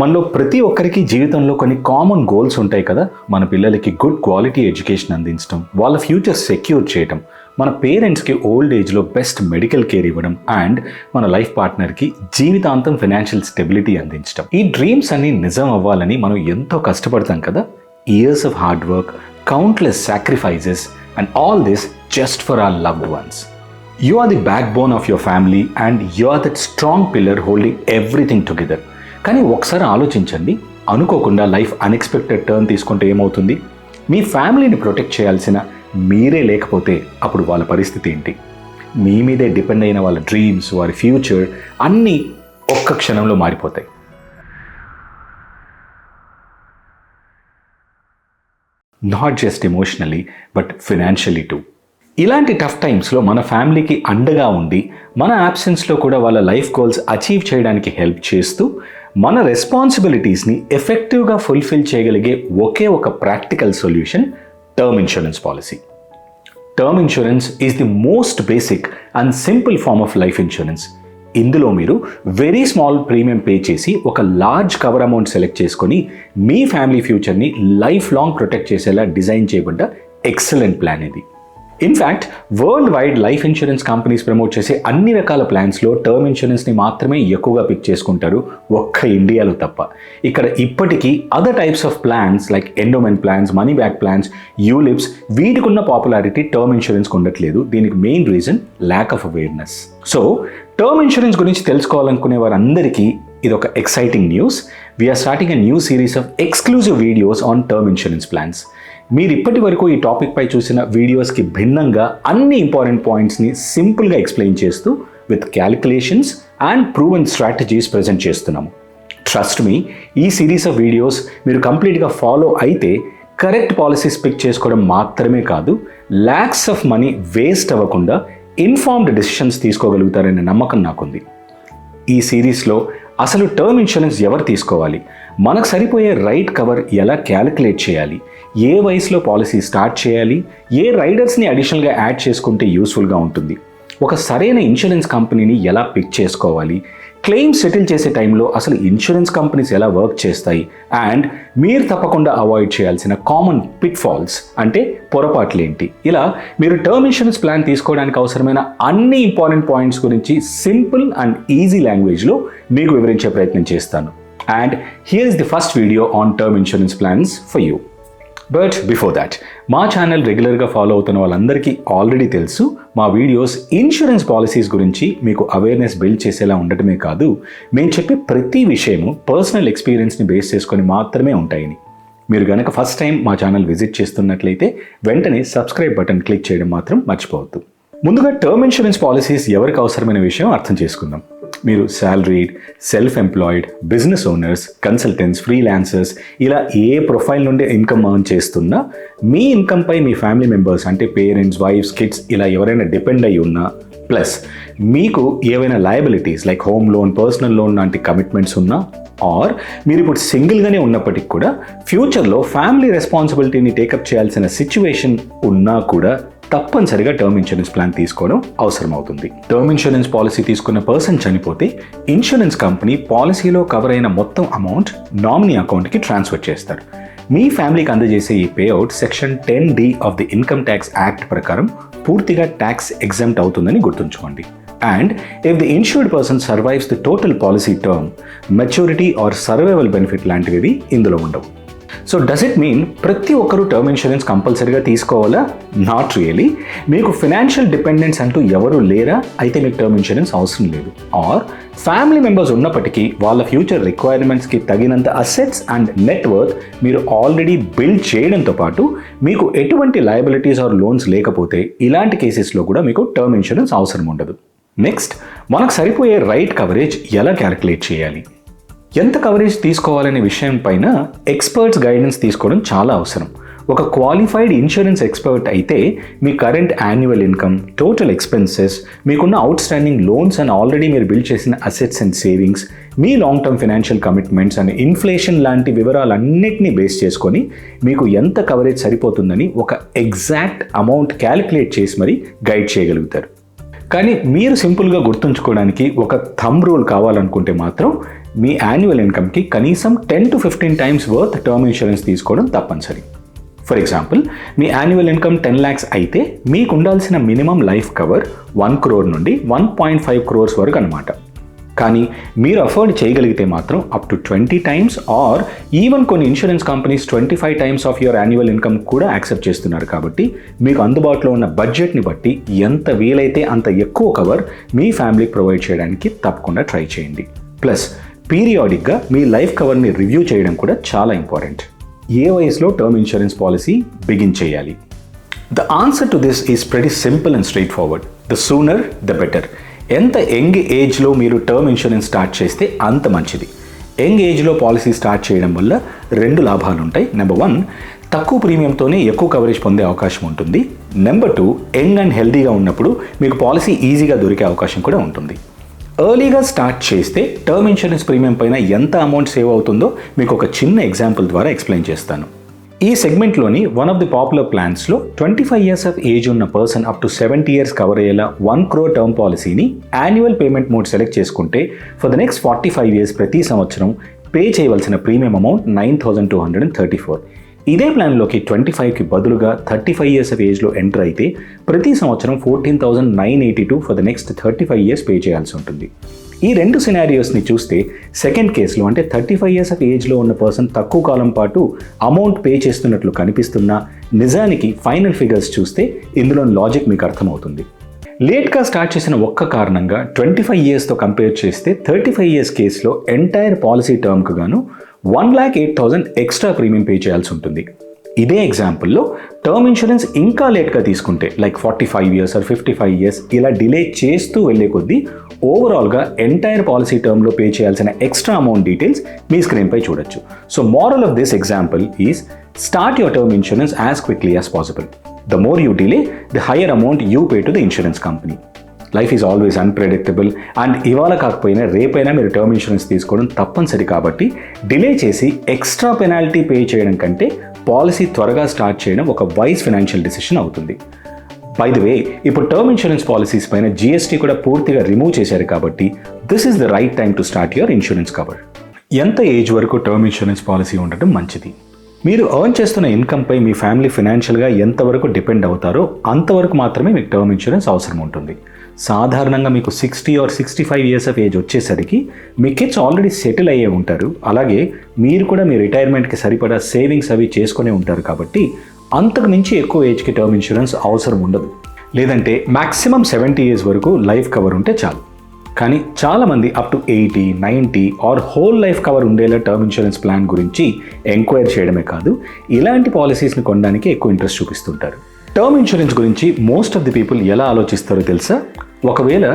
మనలో ప్రతి ఒక్కరికి జీవితంలో కొన్ని కామన్ గోల్స్ ఉంటాయి కదా. మన పిల్లలకి గుడ్ క్వాలిటీ ఎడ్యుకేషన్ అందించడం, వాళ్ళ ఫ్యూచర్ సెక్యూర్ చేయడం, మన పేరెంట్స్కి ఓల్డ్ ఏజ్లో బెస్ట్ మెడికల్ కేర్ ఇవ్వడం అండ్ మన లైఫ్ పార్ట్నర్కి జీవితాంతం ఫైనాన్షియల్ స్టెబిలిటీ అందించడం. ఈ డ్రీమ్స్ అన్ని నిజం అవ్వాలని మనం ఎంతో కష్టపడతాం కదా. Years of hard work, countless sacrifices and all this just for hour loved ones. You are the backbone of your family and you are that strong pillar holding everything together. కానీ ఒకసారి ఆలోచించండి, అనుకోకుండా లైఫ్ అన్ఎక్స్పెక్టెడ్ టర్న్ తీసుకుంటే ఏమవుతుంది? మీ ఫ్యామిలీని protect చేయాల్సిన మీరే లేకపోతే అప్పుడు వాళ్ళ పరిస్థితి ఏంటి? మీ మీదే డిపెండ్ అయిన వాళ్ళ డ్రీమ్స్, వారి ఫ్యూచర్ అన్నీ ఒక్క క్షణంలో మారిపోతాయి. Not just emotionally but financially too. ఇలాంటి టఫ్ టైమ్స్లో మన ఫ్యామిలీకి అండగా ఉండి మన యాబ్సెన్స్లో కూడా వాళ్ళ లైఫ్ గోల్స్ అచీవ్ చేయడానికి హెల్ప్ చేస్తూ మన రెస్పాన్సిబిలిటీస్ని ఎఫెక్టివ్గా ఫుల్ఫిల్ చేయగలిగే ఒకే ఒక practical solution term insurance policy. Term insurance is the most basic and simple form of life insurance. ఇందులో మీరు వెరీ స్మాల్ ప్రీమియం పే చేసి ఒక లార్జ్ కవర్ అమౌంట్ సెలెక్ట్ చేసుకొని మీ ఫ్యామిలీ ఫ్యూచర్ని లైఫ్ లాంగ్ ప్రొటెక్ట్ చేసేలా డిజైన్ చేయబడ్డ ఎక్సలెంట్ ప్లాన్ ఇది. In fact world wide life insurance companies promote చేసే అన్ని రకాల ప్లాన్స్లో టర్మ్ ఇన్సూరెన్స్ని మాత్రమే ఎక్కువగా పిక్ చేసుకుంటారు, ఒక్క ఇండియాలో తప్ప. ఇక్కడ ఇప్పటికీ other types of plans like endowment plans, money back plans, ULIPs వీటికి ఉన్న పాపులారిటీ టర్మ్ ఇన్సూరెన్స్కి ఉండట్లేదు. దీనికి main reason lack of awareness. So term insurance గురించి తెలుసుకోవాలనుకునే వారందరికీ ఇది ఒక exciting news. We're starting a new series of exclusive videos on term insurance plans. మీరు ఇప్పటి వరకు ఈ టాపిక్ పై చూసిన వీడియోస్కి భిన్నంగా అన్ని ఇంపార్టెంట్ పాయింట్స్ని సింపుల్గా ఎక్స్ప్లెయిన్ చేస్తూ with calculations and proven strategies present చేస్తున్నాము. ట్రస్ట్ మీ, ఈ సిరీస్ ఆఫ్ వీడియోస్ మీరు కంప్లీట్గా ఫాలో అయితే కరెక్ట్ పాలసీస్ పిక్ చేసుకోవడం మాత్రమే కాదు, ల్యాక్స్ ఆఫ్ మనీ వేస్ట్ అవ్వకుండా ఇన్ఫార్మ్డ్ డెసిషన్స్ తీసుకోగలుగుతారనే నమ్మకం నాకుంది. ఈ సిరీస్లో అసలు టర్మ్ ఇన్సూరెన్స్ ఎవరు తీసుకోవాలి, మనకు సరిపోయే రైట్ కవర్ ఎలా క్యాలిక్యులేట్ చేయాలి, ఏ వయసులో పాలసీ స్టార్ట్ చేయాలి, ఏ రైడర్స్ని అడిషనల్గా యాడ్ చేసుకుంటే యూస్ఫుల్గా ఉంటుంది, ఒక సరైన ఇన్సూరెన్స్ కంపెనీని ఎలా పిక్ చేసుకోవాలి, క్లెయిమ్ సెటిల్ చేసే టైంలో అసలు ఇన్సూరెన్స్ కంపెనీస్ ఎలా వర్క్ చేస్తాయి అండ్ మీరు తప్పకుండా అవాయిడ్ చేయాల్సిన కామన్ పిట్ ఫాల్స్ అంటే పొరపాట్లు ఏంటి, ఇలా మీరు టర్మ్ ఇన్సూరెన్స్ ప్లాన్ తీసుకోవడానికి అవసరమైన అన్ని ఇంపార్టెంట్ పాయింట్స్ గురించి సింపుల్ అండ్ ఈజీ లాంగ్వేజ్లో మీకు వివరించే ప్రయత్నం చేస్తాను. And here is the first video on term insurance plans for you. But before that, మా ఛానల్ రెగ్యులర్గా ఫాలో అవుతున్న వాళ్ళందరికీ ఆల్రెడీ తెలుసు, మా వీడియోస్ ఇన్సూరెన్స్ పాలసీస్ గురించి మీకు అవేర్నెస్ బిల్డ్ చేసేలా ఉండటమే కాదు, మేము చెప్పే ప్రతి విషయము పర్సనల్ ఎక్స్పీరియన్స్ని బేస్ చేసుకొని మాత్రమే ఉంటాయని. మీరు కనుక ఫస్ట్ టైం మా ఛానల్ విజిట్ చేస్తున్నట్లయితే వెంటనే సబ్స్క్రైబ్ బటన్ క్లిక్ చేయడం మాత్రం మర్చిపోవద్దు. ముందుగా టర్మ్ ఇన్సూరెన్స్ పాలసీస్ ఎవరికి అవసరమైన విషయం అర్థం చేసుకుందాం. మీరు salaried, self employed, business owners, consultants, freelancers ఇలా ఏ ప్రొఫైల్ నుండి ఇన్కమ్ ఎర్న్ చేస్తున్నా, మీ ఇన్కమ్పై మీ ఫ్యామిలీ మెంబర్స్ అంటే పేరెంట్స్, వైఫ్స్, కిడ్స్ ఇలా ఎవరైనా డిపెండ్ అయి ఉన్నా, ప్లస్ మీకు ఏవైనా liabilities like home loan, personal loan లాంటి కమిట్మెంట్స్ ఉన్నా, ఆర్ మీరు ఇప్పుడు సింగిల్గానే ఉన్నప్పటికీ కూడా ఫ్యూచర్లో ఫ్యామిలీ రెస్పాన్సిబిలిటీని టేకప్ చేయాల్సిన సిచ్యువేషన్ ఉన్నా కూడా తప్పనిసరిగా టర్మ్ ఇన్సూరెన్స్ ప్లాన్ తీసుకోవడం అవసరం అవుతుంది. టర్మ్ ఇన్సూరెన్స్ పాలసీ తీసుకున్న పర్సన్ చనిపోతే ఇన్సూరెన్స్ కంపెనీ పాలసీలో కవర్ అయిన మొత్తం అమౌంట్ నామినీ అకౌంట్కి ట్రాన్స్ఫర్ చేస్తారు. మీ ఫ్యామిలీకి అందజేసే ఈ payout section 10D of the income tax act ప్రకారం పూర్తిగా ట్యాక్స్ ఎగ్జెంప్ట్ అవుతుందని గుర్తుంచుకోండి. And if the insured person survives the total policy term, maturity or survival benefit లాంటివి ఇందులో ఉండవు. సో డస్ ఇట్ మీన్ ప్రతి ఒక్కరూ టర్మ్ ఇన్సూరెన్స్ కంపల్సరీగా తీసుకోవాలా? Not really. మీకు ఫినాన్షియల్ డిపెండెన్స్ అంటూ ఎవరు లేరా? అయితే మీకు టర్మ్ ఇన్సూరెన్స్ అవసరం లేదు. ఆర్ ఫ్యామిలీ మెంబర్స్ ఉన్నప్పటికీ వాళ్ళ ఫ్యూచర్ రిక్వైర్మెంట్స్కి తగినంత అసెట్స్ అండ్ నెట్వర్త్ మీరు ఆల్రెడీ బిల్డ్ చేయడంతో పాటు మీకు ఎటువంటి లయబిలిటీస్ ఆర్ లోన్స్ లేకపోతే ఇలాంటి కేసెస్లో కూడా మీకు టర్మ్ ఇన్సూరెన్స్ అవసరం ఉండదు. నెక్స్ట్, మనకు సరిపోయే రైట్ కవరేజ్ ఎలా క్యాలిక్యులేట్ చేయాలి, ఎంత కవరేజ్ తీసుకోవాలనే విషయం పైన ఎక్స్పర్ట్స్ గైడెన్స్ తీసుకోవడం చాలా అవసరం. ఒక క్వాలిఫైడ్ ఇన్సూరెన్స్ ఎక్స్పర్ట్ అయితే మీ current annual income, total expenses, మీకున్న outstanding loans and already మీరు బిల్డ్ చేసిన అసెట్స్ అండ్ సేవింగ్స్, మీ long term financial commitments and inflation లాంటి వివరాలన్నింటినీ బేస్ చేసుకొని మీకు ఎంత కవరేజ్ సరిపోతుందని ఒక ఎగ్జాక్ట్ అమౌంట్ క్యాలిక్యులేట్ చేసి మరీ గైడ్ చేయగలుగుతారు. కానీ మీరు సింపుల్గా గుర్తుంచుకోవడానికి ఒక థంబ్ రూల్ కావాలనుకుంటే మాత్రం మీ యాన్యువల్ ఇన్కమ్కి కనీసం 10 to 15 times worth term insurance తీసుకోవడం తప్పనిసరి. For example, me annual income 10 lakhs అయితే మీకు ఉండాల్సిన మినిమం లైఫ్ కవర్ 1 crore నుండి 1.5 crores వరకు అనమాట. కానీ మీరు అఫోర్డ్ చేయగలిగితే మాత్రం up to 20 times or even కొన్ని insurance companies 25 times of your annual income కూడా యాక్సెప్ట్ చేస్తున్నారు. కాబట్టి మీకు అందుబాటులో ఉన్న బడ్జెట్ని బట్టి ఎంత వీలైతే అంత ఎక్కువ కవర్ మీ ఫ్యామిలీకి ప్రొవైడ్ చేయడానికి తప్పకుండా ట్రై చేయండి. ప్లస్ పీరియాడిక్గా మీ లైఫ్ కవర్ని రివ్యూ చేయడం కూడా చాలా ఇంపార్టెంట్. ఏ వయసులో టర్మ్ ఇన్సూరెన్స్ పాలసీ బిగిన్ చేయాలి? The answer to this is pretty simple and straight forward. The sooner the better. ఎంత యంగ్ ఏజ్లో మీరు టర్మ్ ఇన్సూరెన్స్ స్టార్ట్ చేస్తే అంత మంచిది. యంగ్ ఏజ్లో పాలసీ స్టార్ట్ చేయడం వల్ల 2 లాభాలు ఉంటాయి. నెంబర్ 1, తక్కువ ప్రీమియంతోనే ఎక్కువ కవరేజ్ పొందే అవకాశం ఉంటుంది. నెంబర్ 2, యంగ్ అండ్ హెల్తీగా ఉన్నప్పుడు మీకు పాలసీ ఈజీగా దొరికే అవకాశం కూడా ఉంటుంది. ఎర్లీగా స్టార్ట్ చేస్తే టర్మ్ ఇన్సూరెన్స్ ప్రీమియం పైన ఎంత అమౌంట్ సేవ్ అవుతుందో మీకు ఒక చిన్న ఎగ్జాంపుల్ ద్వారా ఎక్స్ప్లెయిన్ చేస్తాను. ఈ సెగ్మెంట్లోని వన్ ఆఫ్ ది పాపులర్ ప్లాన్స్లో 25 years ఆఫ్ ఏజ్ ఉన్న person up to 70 years cover అయ్యేలా 1 crore టర్మ్ పాలసీని యాన్యువల్ పేమెంట్ మోడ్ సెలెక్ట్ చేసుకుంటే ఫర్ ద నెక్స్ట్ 45 years ప్రతి సంవత్సరం పే చేయవలసిన ప్రీమియం అమౌంట్ 9,234. ఇదే ప్లాన్లోకి 25కి బదులుగా 35 years ఆఫ్ ఏజ్లో ఎంటర్ అయితే ప్రతి సంవత్సరం 14,982 for the next 35 years pay చేయాల్సి ఉంటుంది. ఈ 2 సినారియోస్ని చూస్తే సెకండ్ కేసులో అంటే 35 years ఆఫ్ ఏజ్లో ఉన్న పర్సన్ తక్కువ కాలం పాటు అమౌంట్ పే చేస్తున్నట్లు కనిపిస్తున్నా నిజానికి ఫైనల్ ఫిగర్స్ చూస్తే ఇందులో లాజిక్ మీకు అర్థమవుతుంది. లేట్గా స్టార్ట్ చేసిన ఒక్క కారణంగా 25 yearsతో కంపేర్ చేస్తే 35 years కేసులో ఎంటైర్ పాలసీ టర్మ్కు గాను 1,08,000 ఎక్స్ట్రా ప్రీమియం పే చేయాల్సి ఉంటుంది. ఇదే ఎగ్జాంపుల్లో టర్మ్ ఇన్సూరెన్స్ ఇంకా లేట్గా తీసుకుంటే లైక్ 45 years ఆర్ 55 years ఇలా డిలే చేస్తూ వెళ్ళే కొద్దీ ఓవరాల్గా ఎంటైర్ పాలసీ టర్మ్లో పే చేయాల్సిన ఎక్స్ట్రా అమౌంట్ డీటెయిల్స్ మీ స్క్రీన్పై చూడొచ్చు. So moral of this example is start your term insurance as quickly as possible. The more you delay the higher amount you pay to the insurance company. Life is always unpredictable and ఇవాళ కాకపోయినా రేపైనా మీరు term insurance తీసుకోవడం తప్పనిసరి. కాబట్టి delay చేసి extra penalty pay చేయడం కంటే పాలసీ త్వరగా స్టార్ట్ చేయడం ఒక వైజ్ ఫైనాన్షియల్ డిసిషన్ అవుతుంది. బై ది వే, ఇప్పుడు టర్మ్ ఇన్సూరెన్స్ పాలసీస్ పైన GST కూడా పూర్తిగా రిమూవ్ చేశారు. కాబట్టి this is the right time to start your insurance cover. ఎంత ఏజ్ వరకు టర్మ్ ఇన్సూరెన్స్ పాలసీ ఉండటం మంచిది? మీరు ఎర్న్ చేస్తున్న ఇన్కమ్పై మీ ఫ్యామిలీ ఫైనాన్షియల్గా ఎంతవరకు డిపెండ్ అవుతారో అంతవరకు మాత్రమే మీకు టర్మ్ ఇన్సూరెన్స్ అవసరం ఉంటుంది. సాధారణంగా మీకు 60 or 65 years ఆఫ్ ఏజ్ వచ్చేసరికి మీ కిడ్స్ ఆల్రెడీ సెటిల్ అయ్యే ఉంటారు. అలాగే మీరు కూడా మీ రిటైర్మెంట్కి సరిపడా సేవింగ్స్ అవి చేసుకునే ఉంటారు. కాబట్టి అంతకు మించి ఎక్కువ ఏజ్కి టర్మ్ ఇన్సూరెన్స్ అవసరం ఉండదు. లేదంటే మ్యాక్సిమం 70 years వరకు లైఫ్ కవర్ ఉంటే చాలు. కానీ చాలామంది up to 80, 90 or whole life cover ఉండేలా టర్మ్ ఇన్సూరెన్స్ ప్లాన్ గురించి ఎంక్వైరీ చేయడమే కాదు, ఇలాంటి పాలసీస్ని కొనడానికి ఎక్కువ ఇంట్రెస్ట్ చూపిస్తుంటారు. టర్మ్ ఇన్సూరెన్స్ గురించి మోస్ట్ ఆఫ్ ది పీపుల్ ఎలా ఆలోచిస్తారో తెలుసా? ఒకవేళ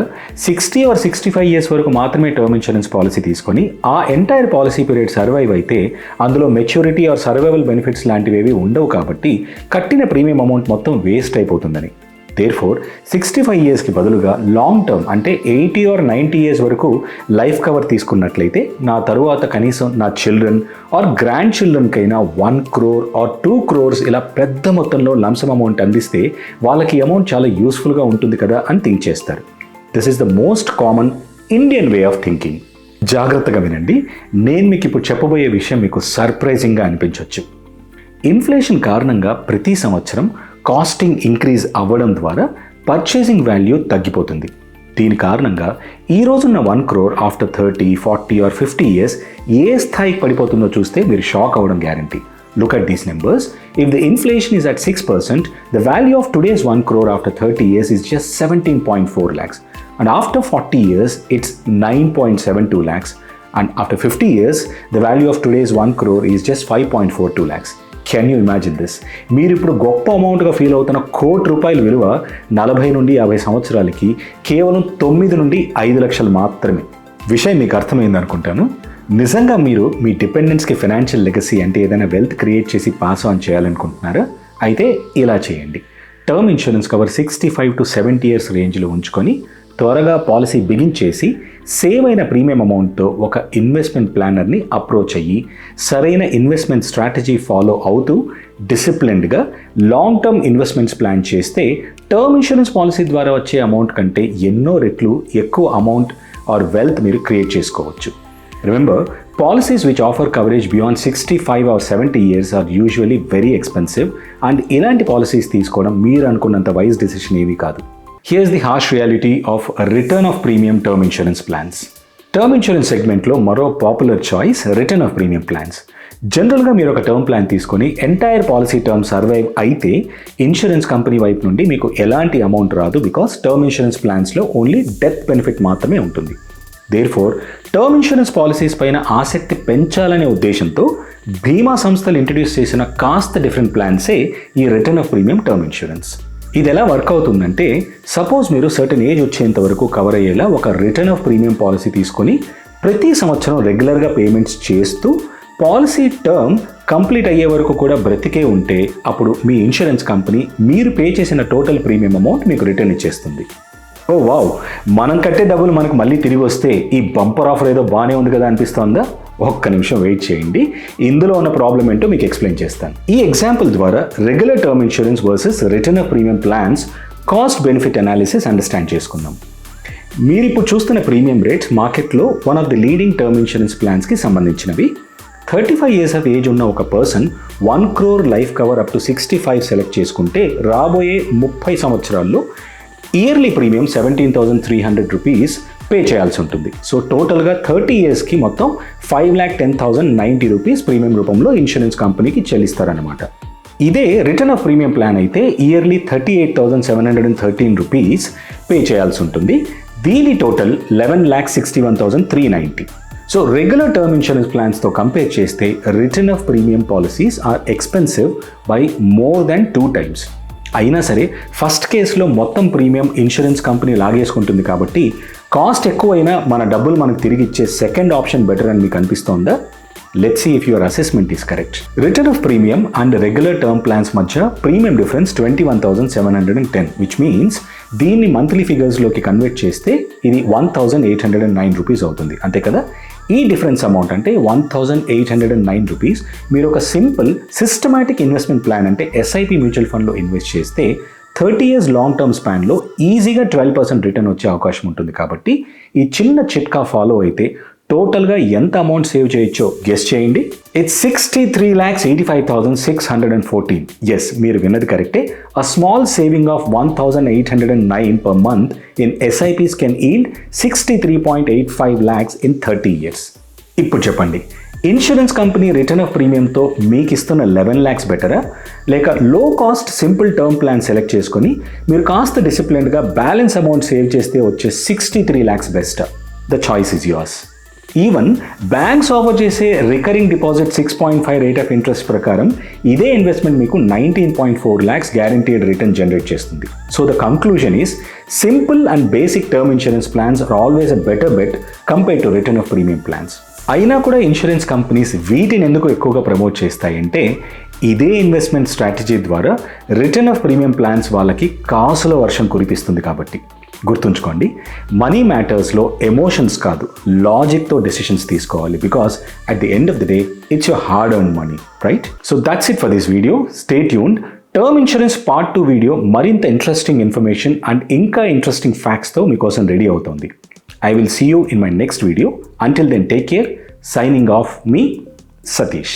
60 or 65 years వరకు మాత్రమే టర్మ్ ఇన్సూరెన్స్ పాలసీ తీసుకొని ఆ ఎంటైర్ పాలసీ పీరియడ్ సర్వైవ్ అయితే అందులో మెచ్యూరిటీ ఆర్ సర్వైవల్ బెనిఫిట్స్ లాంటివి ఉండవు. కాబట్టి కట్టిన ప్రీమియం అమౌంట్ మొత్తం వేస్ట్ అయిపోతుందని. దేర్ఫోర్ 65 yearsకి బదులుగా లాంగ్ టర్మ్ అంటే 80 or 90 years వరకు లైఫ్ కవర్ తీసుకున్నట్లయితే నా తరువాత కనీసం నా చిల్డ్రన్ ఆర్ గ్రాండ్ చిల్డ్రన్కైనా 1 crore or 2 crores ఇలా పెద్ద మొత్తంలో లంసమ్ అమౌంట్ అందిస్తే వాళ్ళకి అమౌంట్ చాలా యూస్ఫుల్గా ఉంటుంది కదా అని థింక్ చేస్తారు. This is the most common Indian way of thinking. జాగ్రత్తగా వినండి, నేను మీకు ఇప్పుడు చెప్పబోయే విషయం మీకు సర్ప్రైజింగ్గా అనిపించవచ్చు. ఇన్ఫ్లేషన్ కారణంగా ప్రతి సంవత్సరం కాస్టింగ్ ఇంక్రీజ్ అవ్వడం ద్వారా పర్చేసింగ్ వాల్యూ తగ్గిపోతుంది. దీని కారణంగా ఈ రోజున్న 1 crore ఆఫ్టర్ 30, 40 or 50 years ఏ స్థాయికి పడిపోతుందో చూస్తే మీరు షాక్ అవ్వడం guarantee. Look at these numbers. If the inflation is at 6%, the value of today's 1 crore after 30 years is just 17.4 lakhs. And after 40 years, it's 9.72 lakhs. And after 50 years, the value of today's 1 crore is just 5.42 lakhs. Can you imagine this? మీరు ఇప్పుడు గొప్ప అమౌంట్గా feel అవుతున్న ₹1,00,00,000 విలువ 40 నుండి 50 సంవత్సరాలకి కేవలం 9 నుండి 5 లక్షలు మాత్రమే. విషయం మీకు అర్థమైంది అనుకుంటాను. నిజంగా మీరు మీ డిపెండెన్స్కి ఫైనాన్షియల్ లెగసీ అంటే ఏదైనా వెల్త్ క్రియేట్ చేసి పాస్ ఆన్ చేయాలనుకుంటున్నారా? అయితే ఇలా చేయండి. Term insurance cover 65 to 70 years రేంజ్లో ఉంచుకొని త్వరగా పాలసీ బిగిన్ చేసి సేవ్ అయిన ప్రీమియం అమౌంట్తో ఒక ఇన్వెస్ట్మెంట్ ప్లానర్ని అప్రోచ్ అయ్యి సరైన ఇన్వెస్ట్మెంట్ స్ట్రాటజీ ఫాలో అవుతూ డిసిప్లిన్డ్గా లాంగ్ టర్మ్ ఇన్వెస్ట్మెంట్స్ ప్లాన్ చేస్తే టర్మ్ ఇన్సూరెన్స్ పాలసీ ద్వారా వచ్చే అమౌంట్ కంటే ఎన్నో రెట్లు ఎక్కువ అమౌంట్ ఆర్ వెల్త్ మీరు క్రియేట్ చేసుకోవచ్చు. Remember, policies which offer coverage beyond 65 or 70 years are usually very expensive, and ఇలాంటి పాలసీస్ తీసుకోవడం మీరు అనుకున్నంత వైజ్ డెసిషన్ ఏమీ కాదు. Here's the harsh reality of return of premium term insurance plans. Term insurance సెగ్మెంట్లో మరో popular choice return of premium plans. జనరల్గా మీరు ఒక టర్మ్ ప్లాన్ తీసుకొని ఎంటైర్ పాలసీ టర్మ్ సర్వైవ్ అయితే ఇన్సూరెన్స్ కంపెనీ వైపు నుండి మీకు ఎలాంటి అమౌంట్ రాదు, బికాస్ టర్మ్ ఇన్సూరెన్స్ ప్లాన్స్లో ఓన్లీ డెత్ బెనిఫిట్ మాత్రమే ఉంటుంది. దేర్ఫోర్ టర్మ్ ఇన్సూరెన్స్ పాలసీస్ పైన ఆసక్తి పెంచాలనే ఉద్దేశంతో బీమా సంస్థలు ఇంట్రడ్యూస్ చేసిన కాస్త డిఫరెంట్ ప్లాన్సే ఈ return of premium term insurance. ఇది ఎలా వర్క్ అవుతుందంటే, సపోజ్ మీరు సర్టన్ ఏజ్ వచ్చేంత వరకు కవర్ అయ్యేలా ఒక రిటర్న్ ఆఫ్ ప్రీమియం పాలసీ తీసుకొని ప్రతి సంవత్సరం రెగ్యులర్గా పేమెంట్స్ చేస్తూ పాలసీ టర్మ్ కంప్లీట్ అయ్యే వరకు కూడా బ్రతికే ఉంటే అప్పుడు మీ ఇన్సూరెన్స్ కంపెనీ మీరు పే చేసిన టోటల్ ప్రీమియం అమౌంట్ మీకు రిటర్న్ ఇచ్చేస్తుంది. ఓ వావ్, మనం కట్టే డబ్బులు మనకు మళ్ళీ తిరిగి వస్తే ఈ బంపర్ ఆఫర్ ఏదో బాగానే ఉంది కదా అనిపిస్తోందా? ఒక్క నిమిషం వెయిట్ చేయండి, ఇందులో ఉన్న ప్రాబ్లం ఏంటో మీకు ఎక్స్ప్లెయిన్ చేస్తాను. ఈ ఎగ్జాంపుల్ ద్వారా regular term insurance versus return of premium plans cost benefit analysis understand చేసుకుందాం. మీరు ఇప్పుడు చూస్తున్న ప్రీమియం రేట్స్ మార్కెట్లో one of the leading term insurance ప్లాన్స్కి సంబంధించినవి. 35 years ఆఫ్ ఏజ్ ఉన్న ఒక person 1 crore life cover up to 65 select చేసుకుంటే రాబోయే 30 సంవత్సరాల్లో ఇయర్లీ ప్రీమియం 17,300 రూపీస్ పే చేయాల్సి ఉంటుంది. సో టోటల్గా 30 yearsకి మొత్తం 5,10,090 రూపీస్ ప్రీమియం రూపంలో ఇన్సూరెన్స్ కంపెనీకి చెల్లిస్తారనమాట. ఇదే రిటర్న్ ఆఫ్ ప్రీమియం ప్లాన్ అయితే ఇయర్లీ 38,713 రూపీస్ పే చేయాల్సి ఉంటుంది. దీని total 11,61,390. So regular term insurance ప్లాన్స్తో కంపేర్ చేస్తే return of premium policies are expensive by more than 2 times. అయినా సరే ఫస్ట్ కేసులో మొత్తం ప్రీమియం ఇన్సూరెన్స్ కంపెనీ లాగేసుకుంటుంది కాబట్టి కాస్ట్ ఎక్కువైనా మన డబ్బులు మనకు తిరిగి ఇచ్చే సెకండ్ ఆప్షన్ బెటర్ అని మీకు అనిపిస్తోందా? Let's see if your assessment is correct. Return of premium and regular term plans మధ్య ప్రీమియం డిఫరెన్స్ 21,710, విచ్ మీన్స్ దీన్ని మంత్లీ ఫిగర్స్లోకి కన్వర్ట్ చేస్తే ఇది 1,809 రూపీస్ అవుతుంది, అంతే కదా? ఈ డిఫరెన్స్ అమౌంట్ అంటే 1,809 రూపీస్ మీరు ఒక సింపుల్ సిస్టమాటిక్ ఇన్వెస్ట్మెంట్ ప్లాన్ అంటే ఎస్ఐపి మ్యూచువల్ ఫండ్లో ఇన్వెస్ట్ చేస్తే 30 years లాంగ్ టర్మ్ స్పాన్లో ఈజీగా 12% రిటర్న్ వచ్చే అవకాశం ఉంటుంది. కాబట్టి ఈ చిన్న చిట్కా ఫాలో అయితే టోటల్గా ఎంత అమౌంట్ సేవ్ చేయొచ్చో గెస్ చేయండి. ఇట్స్ 63,85,614. ఎస్, మీరు విన్నది కరెక్టే. A small saving of 1,809 per month in SIPs can yield 63.85 lakhs in 30 years. ఇప్పుడు చెప్పండి, ఇన్సూరెన్స్ కంపెనీ రిటర్న్ ఆఫ్ ప్రీమియంతో మీకు ఇస్తున్న 11 lakhs బెటరా, లేక లో cost simple term plan select చేసుకొని మీరు కాస్త డిసిప్లిన్డ్గా బ్యాలెన్స్ అమౌంట్ సేవ్ చేస్తే వచ్చే 63 lakhs బెస్టా? The choice is yours. Even banks offer చేసే recurring deposit 6.5 rate of interest ప్రకారం ఇదే ఇన్వెస్ట్మెంట్ మీకు 19.4 lakhs గ్యారంటీడ్ రిటర్న్ జనరేట్ చేస్తుంది. So the conclusion is simple and basic term insurance plans are always a better bet compared to return of premium plans. అయినా కూడా insurance companies వీటిని ఎందుకు ఎక్కువగా promote చేస్తాయంటే ఇదే ఇన్వెస్ట్మెంట్ స్ట్రాటజీ ద్వారా రిటర్న్ ఆఫ్ ప్రీమియం ప్లాన్స్ వాళ్ళకి కాసుల వర్షం కురిపిస్తుంది కాబట్టి. గుర్తుంచుకోండి, మనీ మ్యాటర్స్లో ఎమోషన్స్ కాదు, లాజిక్తో డెసిషన్స్ తీసుకోవాలి. Because at the end of the day it's your hard earn money, right? So that's it for this video. Stay tuned. Term insurance part 2 video మరింత interesting information and ఇంకా interesting ఫ్యాక్ట్స్తో మీకోసం ready అవుతుంది. I will see you in my next video. Until then, take care. Signing off, me, Satish.